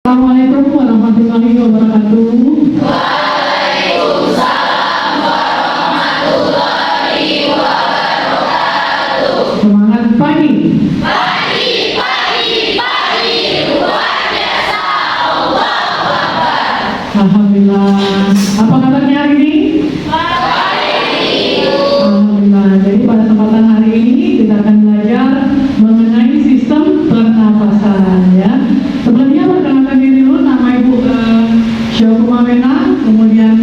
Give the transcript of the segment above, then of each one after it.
Assalamualaikum warahmatullahi wabarakatuh. Waalaikumsalam warahmatullahi wabarakatuh. Semangat pagi. Pagi, luar biasa. Allahu Akbar. Alhamdulillah. Apa kabarnya hari ini? Alhamdulillah. Jadi pada kesempatan hari ini kita akan belajar mengenai sistem pernapasan, ya. Sebelumnya perkenalkan diri dulu, nama Ibu Syokumawena, kemudian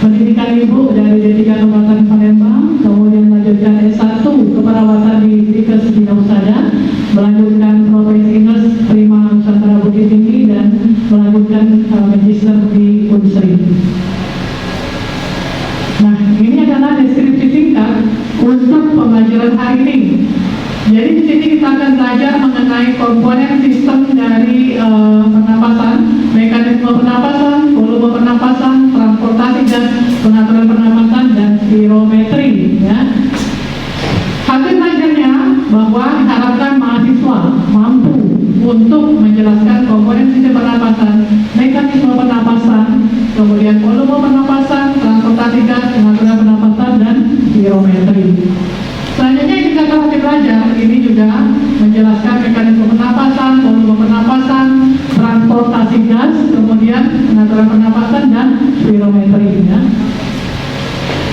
pendidikan Ibu dari D3 Kabupaten Palembang, kemudian lanjutkan S1 keperawatan di Dikes Bina Usada, melanjutkan profesi Ines Prima Nusantara Bukit Tinggi, dan melanjutkan magister di Unsri. Nah, ini adalah deskripsi singkat untuk pembelajaran hari ini. Jadi di sini kita akan belajar mengenai komponen sistem dari pernapasan, mekanisme pernapasan, volume pernapasan, transportasi gas, pengaturan pernapasan, dan spirometri. Ya. Hasil belajarnya bahwa diharapkan mahasiswa mampu untuk menjelaskan komponen sistem pernapasan, mekanisme pernapasan, kemudian volume pernapasan, transportasi gas, pengaturan pernapasan, dan spirometri. Selanjutnya yang kita akan belajar ini juga menjelaskan mekanisme pernapasan, volume pernapasan, transportasi gas, kemudian pengaturan pernapasan, dan spirometri. Ya.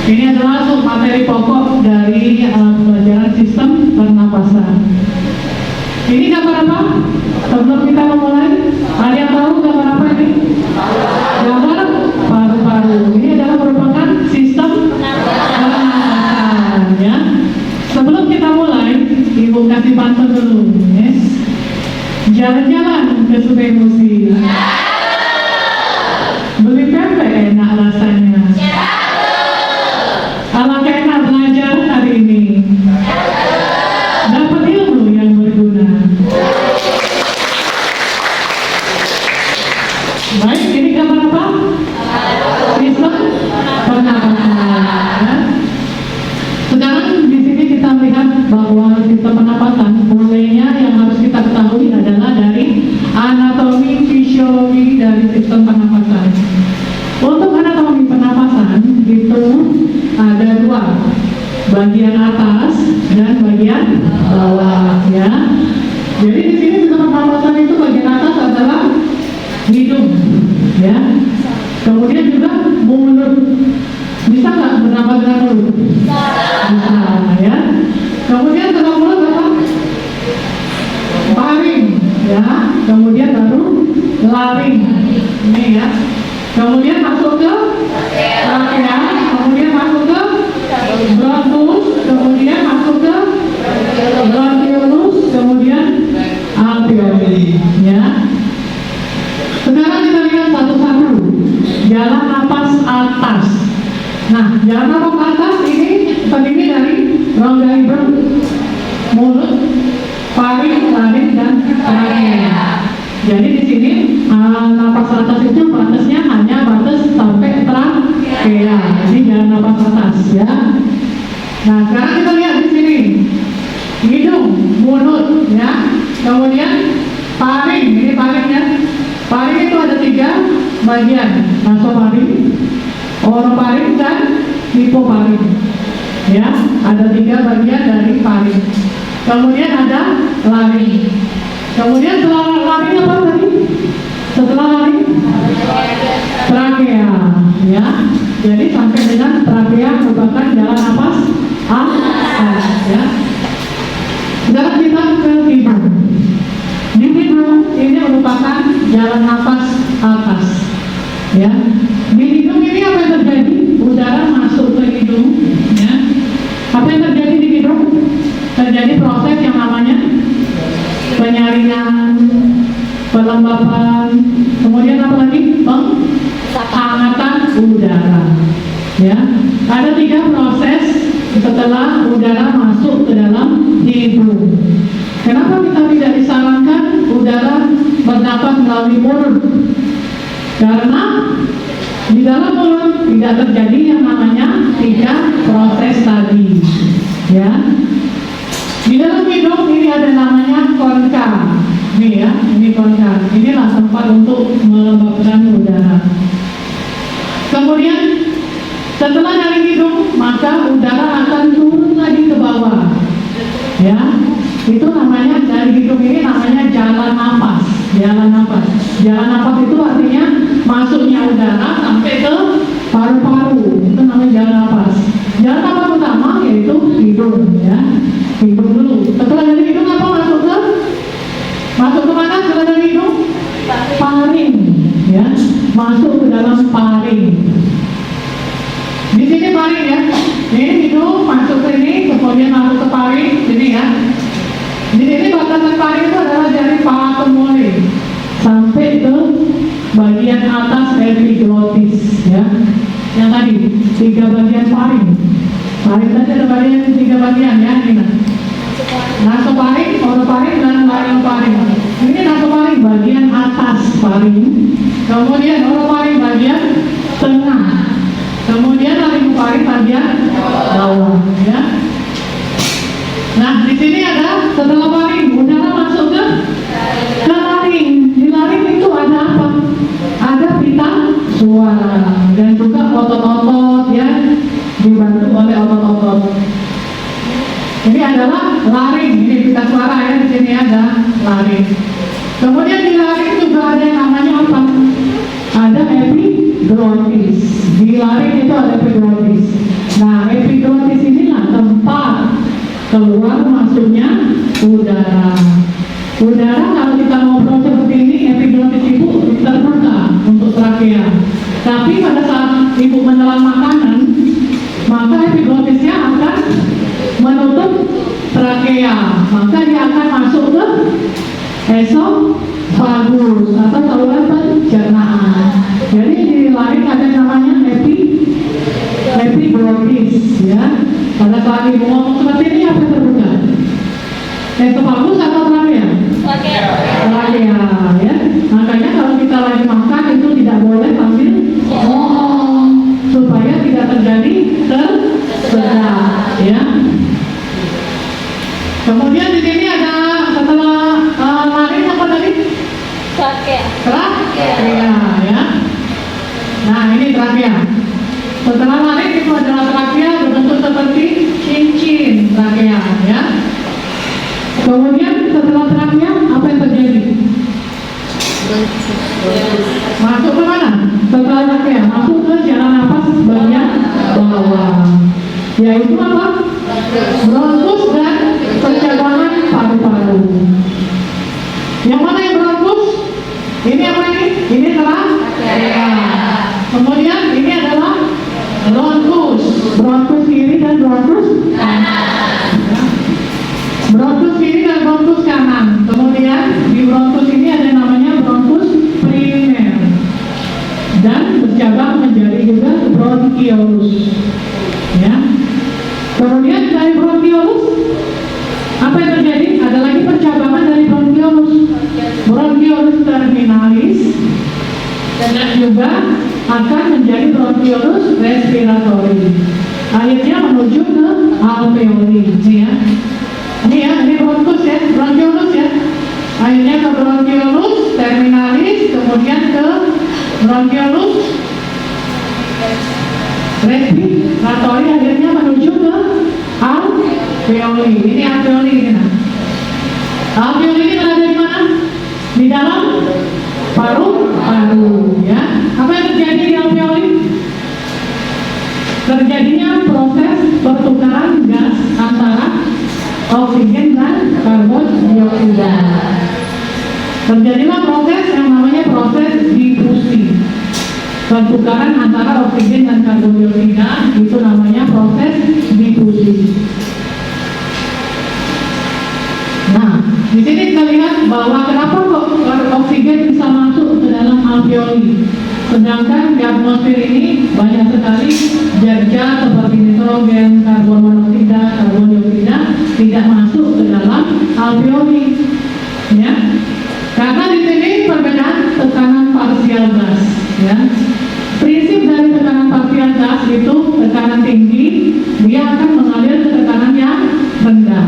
Ini adalah materi pokok dari pelajaran sistem pernapasan. Ini gambar apa? Sebelum kita memulai, ada yang tahu gambar apa ini? Gambar paru-paru. Ini adalah merupakan sistem pernapasan. Ya. Sebelum kita mulai, Ibu kasih pantun dulu, yes. Jalan-jalan ke Sungai Musi. Beli pempek enak rasanya. Alangkah enak belajar hari ini. Dapat ilmu yang berguna. Baik, ini gambar apa? Sistem pernapasan. Sekarang di sini kita melihat bahwa sistem pernapasan, mulainya yang harus kita ketahui adalah dari anatomi fisiologi dari sistem pernapasan. Untuk anatomi pernapasan itu ada dua, bagian atas dan bagian bawah, ya. Jadi di sini sistem pernapasan itu bagian atas adalah hidung, ya. Kemudian juga mulut. Bisa nggak bernapas dengan mulut? Bisa, ya. Kemudian setelah mulut apa? Paring, ya. Kemudian baru laring, ini ya. Kemudian masuk ke trachea, kemudian masuk ke bronkus, kemudian masuk ke bronchiolus, kemudian alveoli, ya. Sekarang kita lihat satu-satu jalan napas atas. Nah, jalan napas atas ini terdiri dari rongga hidung, mulut, paring, laring, dan trachea. Jadi di sini napas atas itu batasnya hanya batas sampai trachea. Ini jalan napas atas, ya. Nah, sekarang kita lihat di sini hidung, mulut, ya. Kemudian paring, ini paringnya. Paring itu ada 3 bagian, nasofaring, orofaring, dan hipofaring. Ya, ada 3 bagian dari paring. Kemudian ada laring. Kemudian setelah laring apa tadi? Setelah laring trachea, ya. Jadi sampai dengan trachea merupakan jalan napas atas, ya. Sekarang kita ke hidung. Di hidung ini merupakan jalan napas atas, ya. Di hidung ini apa yang terjadi? Udara masuk ke hidung, ya. Apa yang terjadi di hidung? Terjadi proses yang namanya penyaringan, pelembapan, kemudian apa lagi? Penghangatan udara, ya. Ada 3 proses setelah udara masuk ke dalam hidung. Kenapa kita tidak disarankan udara bernapas melalui mulut? Karena di dalam mulut tidak terjadi yang namanya 3 proses tadi, ya. Di dalam hidung ini ada namanya konka, Ini ya, ini kontak. Inilah tempat untuk melembabkan udara. Kemudian setelah dari hidung, maka udara akan turun lagi ke bawah. Ya, itu namanya dari hidung ini namanya jalan nafas. Jalan nafas. Jalan nafas itu artinya masuknya udara sampai ke paru-paru. Itu namanya jalan nafas. Jalan nafas utama yaitu hidung, ya. Hidung dulu. Setelah dari hidung apa masuk ke? Masuk ke mana setelah dari hidung? Paring, ya. Masuk ke dalam paring. Di sini paring ya. Ini hidung masuk ke ini, kemudian masuk ke paring, sini ya. Di sini batasan paring itu adalah dari paha kemuli sampai ke bagian atas epiglottis, ya. Yang tadi 3 bagian paring. Paring tadi ada bagian 3 bagian ya, ini. Nasofaring, orofaring, dan laringofaring. Ini nasofaring bagian atas paring, kemudian orofaring bagian tengah, kemudian laringofaring bagian bawah, ya. Nah, di sini ada setelah paring, udara masuk ke laring. Di laring itu ada apa? Ada pita suara dan juga otot-otot yang dibantu oleh otot-otot. Ini adalah laring, ini pita suara ya, di sini ada laring. Kemudian di laring juga ada yang namanya apa? Ada epiglottis. Di laring itu ada epiglottis. Nah, epiglottis inilah tempat keluar masuknya udara. Udara kalau kita ngobrol seperti ini, epiglottis ibu terbuka untuk trakea. Tapi pada saat ibu menelan makanan, maka epiglottisnya akan menutup trakea, maka dia akan masuk ke esofagus atau saluran pencernaan. Jadi di laring ada namanya epiglottis, ya. Pada saat ibu ngomong seperti ini apa yang terbuka? Esofagus atau trakea? Trakea, ya. Makanya kalau kita lagi makan itu tidak boleh sambil ngomong supaya tidak terjadi tersedak, ya. Kemudian di sini ada setelah laring apa tadi? Trakea, ya. Nah, ini trakea. Setelah laring itu adalah trakea berbentuk seperti cincin trakea, ya. Kemudian setelah trakea apa yang terjadi? Masuk ke mana? Setelah trakea masuk ke jalan nafas bagian bawah, yaitu apa? Bronkus dan pencabangan paru-paru. Yang mana yang bronkus? Ini apa ini? Ini trakea. Kemudian ini adalah bronkus. Bronkus kiri dan bronkus kanan. Bronkus kiri dan bronkus kanan. Kemudian di bronkus ini ada namanya bronkus primer dan bercabang menjadi juga bronkiolus, ya. Kemudian dari bronkiolus apa yang terjadi? Ada lagi percabangan dari bronkiolus, bronkiolus terminalis, dan juga akan menjadi bronkiolus respiratori. Akhirnya menuju ke alveoli, ya. Ini ya, ini bronkus ya, bronkiolus ya. Akhirnya ke bronkiolus terminalis, kemudian ke bronkiolus respiratori, akhirnya menuju ke alveoli. Ini alveoli ini. Nah, alveoli ini berada di mana? Di dalam paru-paru, ya. Apa yang terjadi di alveoli? Terjadinya proses pertukaran gas antara oksigen dan karbon dioksida. Terjadilah proses yang namanya proses difusi. Pertukaran antara oksigen dan karbon dioksida itu namanya proses difusi. Nah, di sini kita lihat bahwa kenapa kok oksigen bisa masuk ke dalam alveoli, sedangkan di atmosfer ini banyak sekali zat-zat seperti nitrogen, karbon monoksida, karbon dioksida tidak masuk ke dalam alveoli, ya. Karena di sini perbedaan tekanan parsial gas, ya. Prinsip dari tekanan parsial gas itu tekanan tinggi dia akan mengalir ke tekanan yang rendah.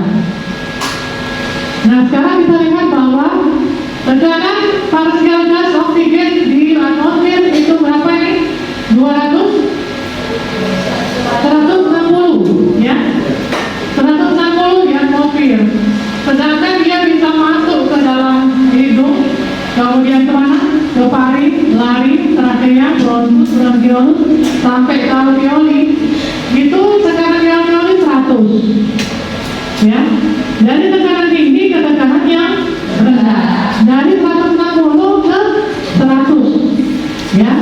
Nah, sekarang kita lihat bahwa Sedangkan partial gas oksigen di atmosfer itu berapa ini? 160 ya, 160 di atmosfer. Sedangkan dia bisa masuk ke dalam hidung, kemudian kemana? Ke paru, lari, trakea, bronkus, bronkiolus, sampai ke alveoli. Itu tekanan di alveoli 100 ya. Dari tekanan tinggi ke tekanan yang rendah, dari 160 ke 100 ya.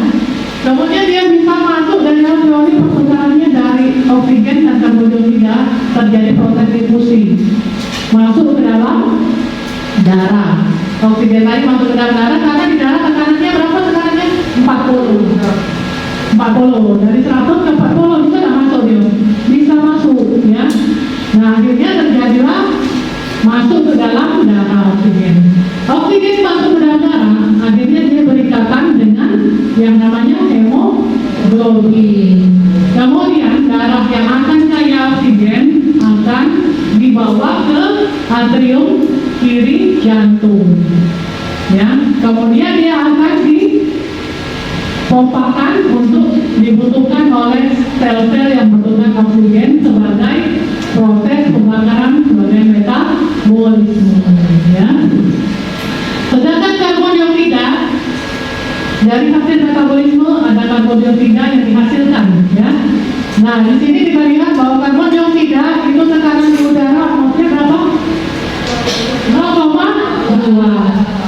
Kemudian dia bisa masuk dari alveoli, perputarannya dari oksigen dan karbon dioksida, terjadi proses difusi masuk ke dalam darah. Oksigen tadi masuk ke dalam darah karena di darah tekanannya berapa? Tekanannya 40 dari 100 ke 40 itu sudah masuk dia, bisa masuk ya. Nah akhirnya terjadilah masuk ke dalam darah oksigen. Oksigen masuk ke dalam darah, akhirnya dia berikatan dengan yang namanya hemoglobin. Kemudian darah yang akan kaya oksigen akan dibawa ke atrium kiri jantung ya. Kemudian dia akan dipompakan untuk dibutuhkan oleh sel-sel yang membutuhkan oksigen sebagai proses pembakaran sebagai metabolisme ya. Sedangkan karbon dioksida, dari hasil metabolisme ada karbon dioksida yang dihasilkan ya. Nah di sini kita lihat bahwa karbon dioksida itu tekanan di udara maksudnya berapa? 0,2.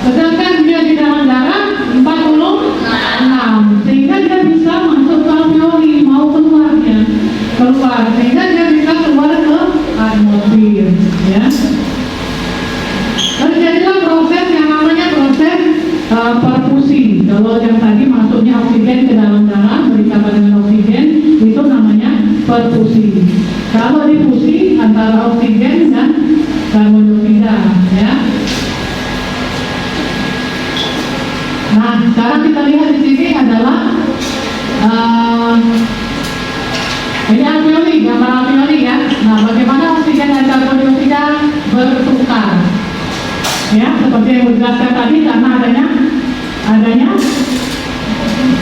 Sedangkan dia di dalam darah 46, sehingga dia bisa masuk ke alveoli, mau keluarnya keluar, sehingga dia bisa keluar ke atmosfer ya. Terjadilah proses yang namanya proses perfusi. Kalau yang tadi masuknya oksigen ke dalam darah berikatan dengan oksigen, itu namanya perfusi. Kalau difusi antara oksigen dan karbon dioksida ya. Nah, sekarang kita lihat di sini adalah ini alveoli, gambar alveoli ya. Nah, bagaimana oksigen dan karbon dioksida bertukar ya, seperti yang dijelaskan tadi, karena adanya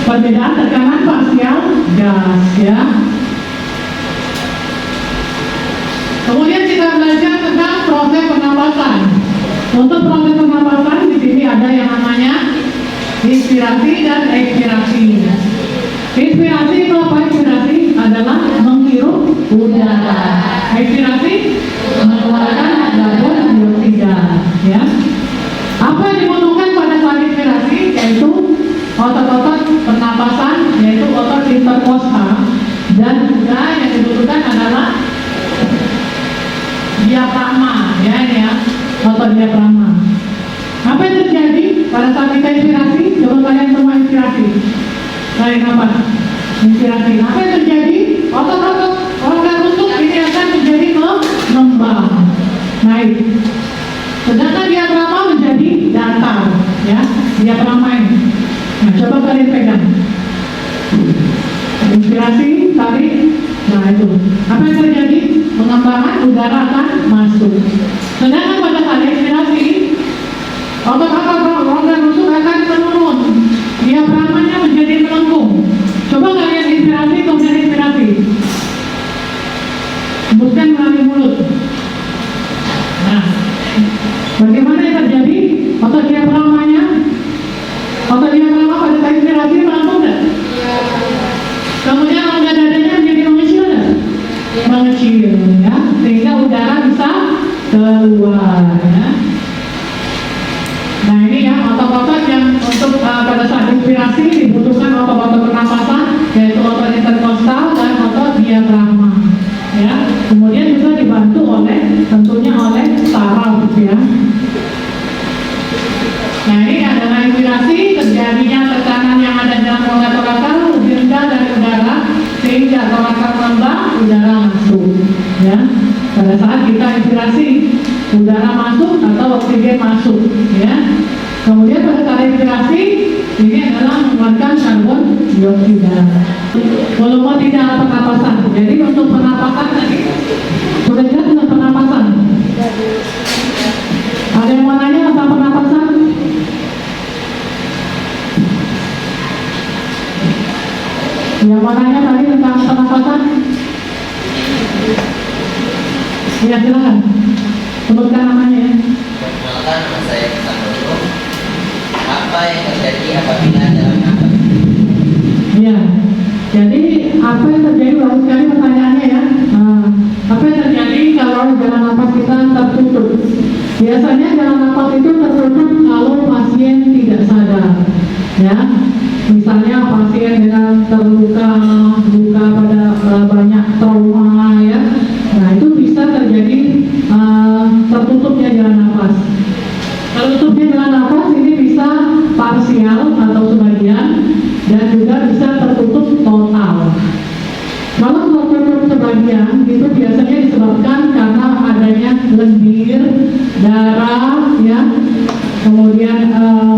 perbedaan tekanan parsial gas ya. Kemudian kita belajar tentang proses pernapasan. Untuk proses pernapasan di sini ada yang namanya inspirasi dan ekspirasi. Inspirasi itu apa? Inspirasi adalah menghirup udara. Ekspirasi mengeluarkan karbon dioksida ya. Apa yang dibutuhkan pada saat inspirasi? Yaitu otot-otot pernapasan, yaitu otot interkostal, dan juga yang dibutuhkan adalah diafragma ya, ini ya, otot diafragma. Apa yang terjadi pada saat kita inspirasi? Coba kalian semua inspirasi. Tarik nafas. Inspirasi. Apa yang terjadi? Otot-otot rongga rusuk ini akan menjadi mengembang, naik. Sedangkan diafragma menjadi datar ya, diafragma ini. Nah, coba kalian pegang. Inspirasi, tarik. Nah itu. Apa yang terjadi? Pengembangan udara akan masuk. Sedangkan pada saat inspirasi, otot-otot rongga rusuk akan menurun. Diafragmanya menjadi melengkung. Coba kalian inspirasi, kemudian inspirasi. Hembuskan melalui mulut. Nah, bagaimana yang terjadi? Otot diafragmanya pada saat inspirasi melengkung tidak? Kemudian rongga dadanya menjadi mengecil tidak? Mengecil ya, sehingga udara bisa keluar ya. Nah ini ya, otot-otot yang untuk pada saat inspirasi dibutuhkan otot-otot pernapasan, yaitu otot interkostal dan otot diafragma ya. Kemudian juga dibantu tentunya oleh saraf ya. Nah ini adalah inspirasi, terjadinya tekanan yang ada dalam rongga torakal lebih rendah dari udara, sehingga torakal mengembang, udara masuk ya. Pada saat kita inspirasi, udara masuk atau oksigen masuk ya. Kemudian pada saat inspirasi, ini adalah mengeluarkan karbon dioksida. Volume tidak pernapasan. Jadi untuk pernapasan tadi sudah jelas dengan pernapasan. Ada yang mau nanya tentang pernapasan? Yang mananya tadi tentang pernapasan? Ya, silakan. Sebutkan namanya ya. Perkenalkan, nama saya Kesan Dulu. Apa yang terjadi apabila dalam nafas? Ya, jadi apa yang terjadi, bagus sekali pertanyaannya ya. Apa yang terjadi kalau jalan nafas kita tertutup? Biasanya jalan nafas itu tertutup kalau pasien tidak sadar, ya. Misalnya pasien dengan luka pada banyak trauma, ya. Nah itu bisa terjadi tertutupnya jalan nafas. Tertutupnya jalan nafas ini bisa parsial atau sebagian, dan juga bisa tertutup total. Kalau tertutup sebagian itu biasanya disebabkan karena adanya lendir, darah, ya, kemudian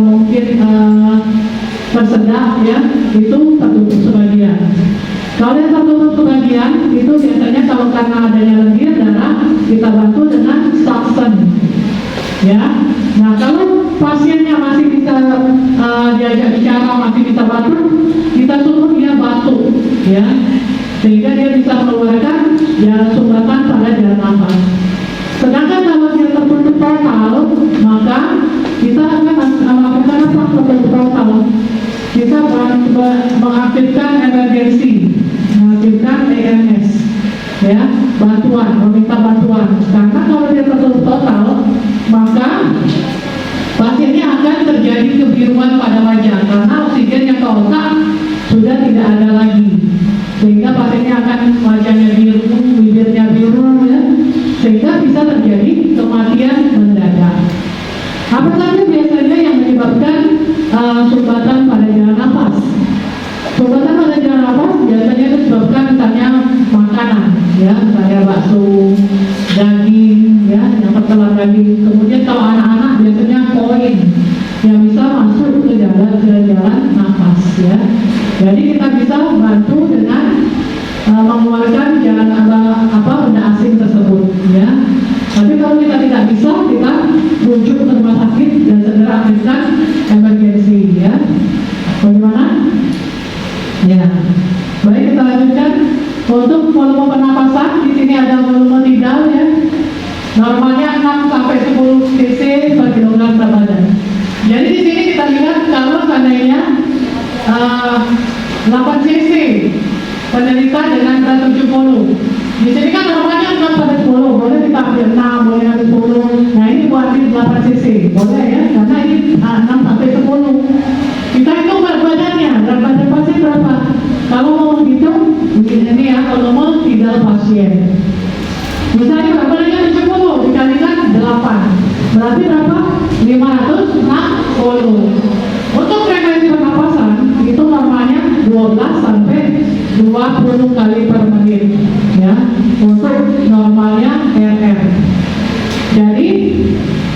mungkin tersedak, ya, itu tertutup sebagian. Kalau yang tertutup sebagian itu biasanya kalau karena adanya lendir, darah, kita bantu dengan suction, ya. Nah kalau pasiennya masih bisa diajak bicara, masih bisa batuk, kita suruh dia batuk, ya, sehingga dia bisa mengeluarkan sumbatan pada jalan nafas. Sedangkan kalau dia tertutup total, maka kita akan melakukan apa? Tertutup total. Kita mengaktifkan emergency, mengaktifkan EMS, ya, bantuan, meminta bantuan. Karena kalau dia tertutup total, maka pasiennya akan terjadi kebiruan pada wajah karena oksigen yang ke otak sudah tidak ada lagi, sehingga pasiennya akan wajahnya biru, bibirnya biru, ya, sehingga bisa terjadi kematian mendadak. Apa saja biasanya yang menyebabkan sumbatan pada jalan nafas? Sumbatan pada jalan nafas biasanya disebabkan misalnya makanan, ya, misalnya bakso, daging, ya, yang tertelan daging. Kemudian kalau anak-anak biasanya koin yang bisa masuk ke jalan nafas, ya. Jadi kita bisa bantu dengan mengeluarkan jalan benda asing tersebut, ya. Tapi kalau kita tidak bisa, kita rujuk ke rumah sakit dan segera aktifkan emergency, ya. Bagaimana? Ya. Baik, kita lanjutkan. Untuk volume pernapasan, di sini ada volume tidal, ya. Normalnya 6 sampai 10 cc per kilogram berat badan. Jadi di sini kita lihat kalau seandainya 8 cc penderita dengan berat 70. Di sini kan normalnya 6 sampai 10, boleh kita ambil 6, boleh ambil 10. Nah ini buat 8 cc, boleh ya, karena ini 6 sampai 10. Kita hitung berat badannya, berat badan pasien berapa? Kalau mau menghitung, ini ya, volume tidal pasien. Misalnya berat badannya 70 dikalikan 8, berarti berapa? 560. Untuk frekuensi pernapasan itu normalnya 12 sampai 20 kali per menit, ya, untuk normalnya RR. Jadi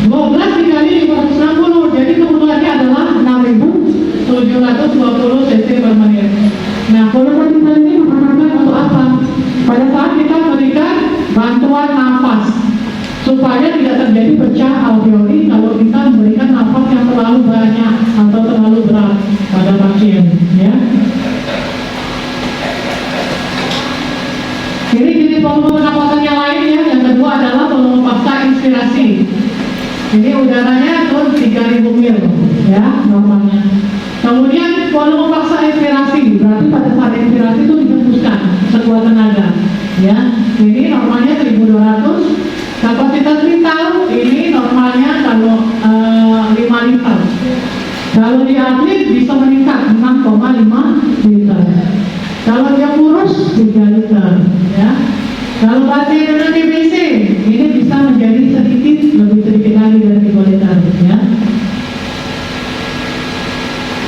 12 dikali 560, jadi kebutuhannya adalah 6.720 cc per menit. Nah, volume tidal ini memerlukan untuk apa? Pada saat kita memberikan bantuan nafas supaya tidak terjadi pecah alveoli kalau kita memberikan nafas yang terlalu banyak atau terlalu berat pada pasien, ya. Ini jenis volume pernapasan yang lain, ya. Yang kedua adalah volume pasca inspirasi. Ini udaranya itu 3000 ml, ya, normalnya. Kemudian volume paksa inspirasi, berarti pada saat inspirasi itu dihembuskan sekuat tenaga, ya. Ini normalnya 1200. Kapasitas vital ini normalnya kalau 5 liter. Kalau di atlet bisa meningkat 6,5 liter. Kalau dia kurus 3 liter, ya. Kalau pasien dengan TBC ini bisa menjadi lebih sedikit lagi dari 3 liter, ya.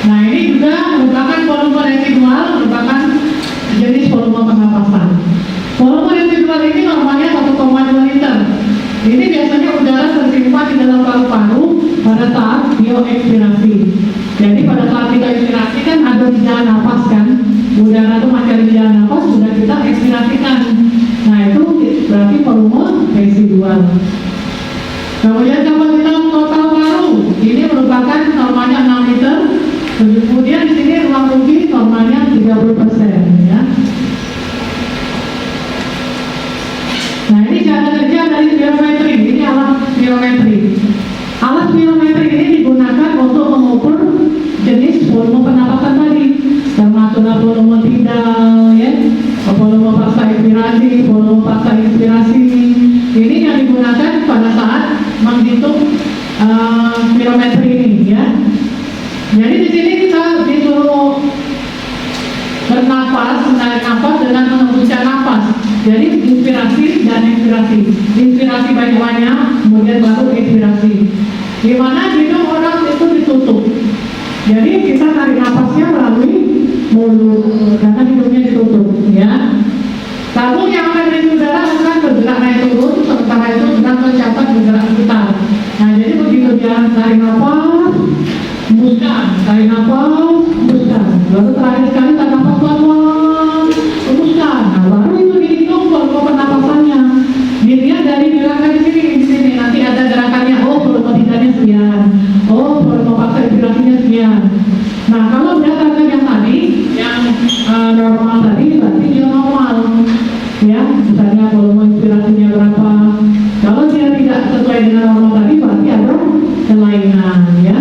Nah ini juga merupakan volume residual, merupakan jenis volume pernapasan. Volume residual ini normalnya 1,2 liter. Ini biasanya udara tersimpan di dalam paru-paru pada saat bioekspirasi. Jadi pada saat kita ekspirasi kan ada di jalan nafas kan, udara itu masih ada di jalan nafas, sudah kita ekspirasikan. Nah itu berarti volume residual. Kemudian kapasitas total paru ini merupakan normalnya 6 liter. Kemudian di sini ruang rugi normalnya 30%. alat spirometri. Alat spirometri ini digunakan untuk mengukur jenis volume pernapasan tadi, termasuk volume tidal, ya, volume paksa inspirasi, volume paksa inspirasi. Ini yang digunakan pada saat menghitung spirometri ini, ya. Jadi di sini kita disuruh bernapas, menarik nafas dengan menghembuskan nafas. Jadi inspirasi dan ekspirasi. Inspirasi banyak-banyak, kemudian baru ekspirasi. Di mana hidung orang itu ditutup. Jadi kita tarik nafasnya melalui mulut karena hidungnya ditutup, ya. Tabung yang ada di udara akan bergerak naik turun, sementara itu sedang mencapai bergerak putar. Nah, jadi begitu dia tarik nafas, hembuskan, tarik nafas, hembuskan. Lalu terakhir sekali tarik nafas pelan-pelan, hembuskan. Nah, baru itu dihitung volume pernapasannya. Dilihat dari gerakan di sini nanti ada gerakannya. Oh, volume tidaknya sekian. Oh, volume paksa inspirasinya sekian. Nah, kalau berdasarkan yang tadi, yang normal tadi, berarti dia normal. Ya, misalnya volume inspirasinya berapa. Kalau dia tidak sesuai dengan normal tadi, berarti ada kelainan, ya.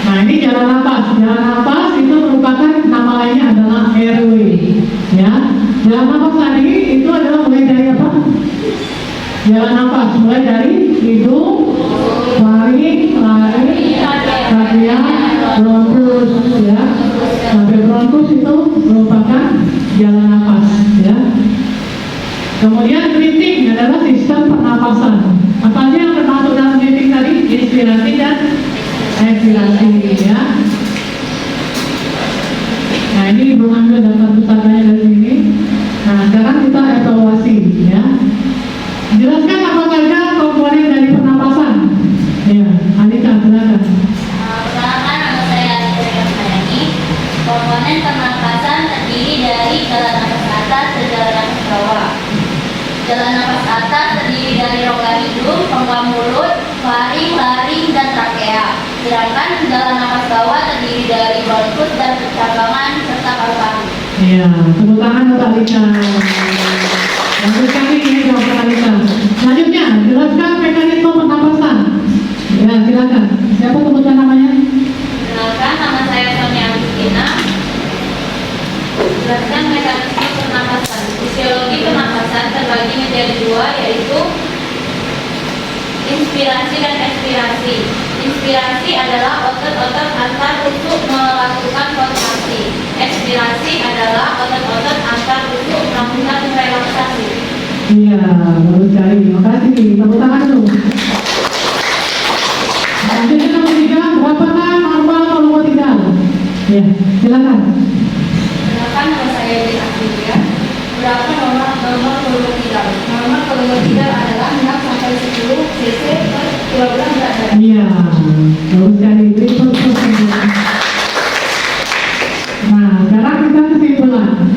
Nah, ini jalan napas. Jalan napas itu merupakan nama lainnya adalah airway, ya. Jalan napas tadi itu adalah mulai dari apa? Jalan napas mulai dari hidung, laring, trachea, bronkus, ya. Sampai bronkus itu merupakan jalan napas, ya. Kemudian breathing adalah sistem pernapasan. Apa aja yang termasuk dalam breathing tadi? Inspirasi dan ekspirasi, ya. Nah, ini Ibu ambil daftar putaranya dari sini. Nah, sekarang kita evaluasi, ya. Jelaskan apa saja komponen dari pernapasan. Ya, Anita, silakan. Perkenalkan, nama saya Anita Sayani. Komponen pernapasan terdiri dari jalan nafas atas dan jalan nafas bawah. Jalan nafas atas terdiri dari rongga hidung, rongga mulut, laring, dan trakea. Sedangkan jalan nafas bawah terdiri dari bronkus dan percabangan serta paru-paru. Iya, tepuk tangan untuk Alika. Bagus sekali ini Dr. Alika. Selanjutnya, jelaskan mekanisme pernapasan. Ya, silakan. Siapa sebutkan namanya? Perkenalkan, nama saya Sonia Agustina. Jelaskan mekanisme pernapasan. Fisiologi pernapasan terbagi menjadi dua, yaitu inspirasi dan ekspirasi. Inspirasi adalah otot-otot antar usuk melakukan kontraksi. Ekspirasi adalah otot-otot antar usuk melakukan relaksasi. Iya, bagus sekali. Terima kasih. Tepuk tangan dulu. Selanjutnya nomor 3, berapakah normal volume tidal? Ya, silakan. Perkenalkan, nama saya Dina Fitriya. Berapa normal volume tidal? Normal volume tidal adalah 6 sampai 10 cc per kilogram berat badan. Iya, bagus sekali. Berikut. Nah, sekarang kita kesimpulan.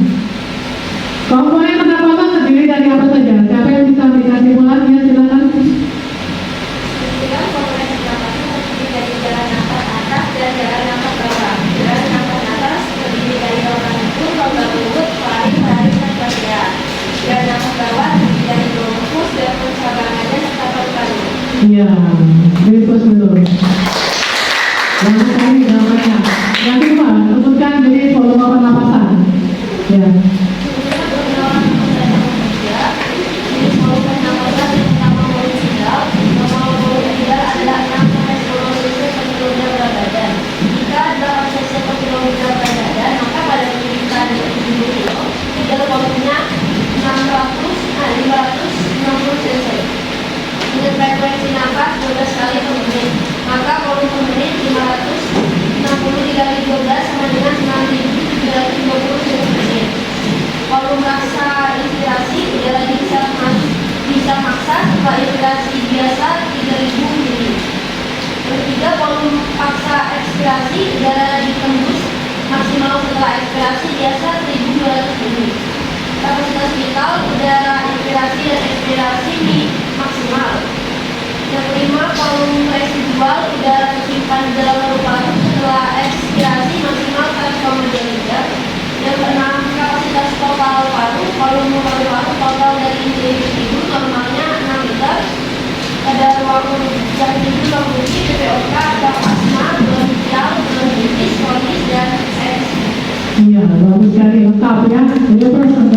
Komponen pernapasan terdiri dari apa saja? Siapa yang bisa berikan kesimpulan? Ya, silakan. Kemudian komponen pernapasan terdiri dari jalan nafas atas dan jalan nafas bawah. Jalan nafas atas terdiri dari rongga hidung, rongga mulut, laring, dan trachea. Jalan nafas bawah terdiri dari bronkus dan percabangannya serta paru-paru. Iya, berikut dulu. Bagus sekali jawabannya. Yang kedua, sebutkan jadi volume pernapasan. Ya. Kemudian perkenalan komponen ketiga, jenis volume pernapasan yang pertama volume tidal. Normal volume tidal adalah 6 sampai 10 cc per kilogram berat badan. Jika 8 cc per kilogram berat badan, maka pada pendidikan 70 kilo, tidal volumenya 560 cc. Dengan frekuensi nafas 12 kali per menit, maka volume per menit 560 dikali 12 sama dengan 9.720 cc. Volume paksa inspirasi udara bisa maksa setelah inspirasi biasa 3.000 mili. Ketiga, volume paksa ekspirasi udara ditembus maksimal setelah ekspirasi biasa 1.200 mili. Kapasitas vital udara inspirasi dan ekspirasi maksimal. Yang kelima, volume residual udara tersimpan di dalam paru-paru setelah ekspirasi maksimal 1,2 liter. Yang keenam, kapasitas total paru, volume paru-paru total dari individu normal Yang itu mengikuti PPOK atau asma, bronkial, bronkitis, kronis, dan infeksi. Iya, bagus sekali, lengkap ya. Jadi proses